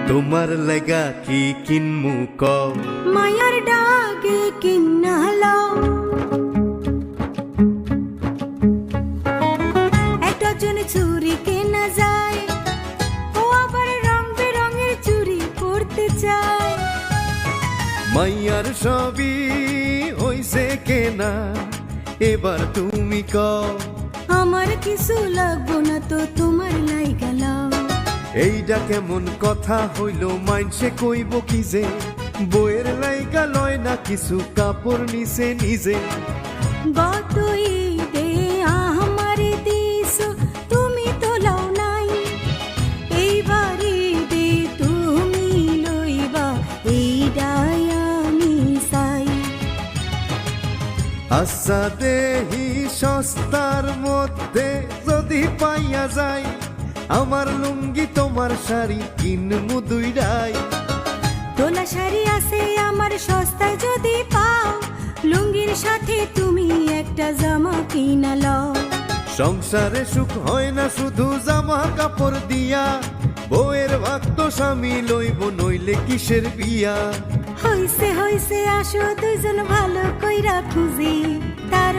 তোমার লাগা কি কিনমু কও মায়ার ডাকে কিনালো একটা জন চুরি কেনা যায়, ও আবার রং বেরঙের চুরি পরতে চায়। মাইয়ার সবই হইছে কেনা, এবার তুমি কও আমার কিছু লাগবো না তো তোমার লাইগা লাও। এইটা কেমন কথা হইল, মাইনসে কইব কি যে বইয়ের লাইগা লয় না কিছু কাপড় নিছে নিজে। গত ঈদে আমারে দিছো, তুমি তো লাও নাই। এইবার ঈদে তুমি লইবা, এইটাই আমি চাই। আচ্ছা দেহি সস্তার মধ্যে যদি পাইয়া যায়, আমার লুঙ্গি তোমার শাড়ি কিনমু দুইটাই। তোলা শাড়ি আছে আমার সস্তায় যদি পাও, লুঙ্গির সাথে তুমি একটা জামা কিনা লও। সংসারে সুখ হয় না শুধু জামা কাপড় দিয়া, বউয়ের ভাগ তো স্বামী লইব নইলে কিসের বিয়া। হইছে হইছে আসো দুইজন ভালো কইরা খুঁজি, তার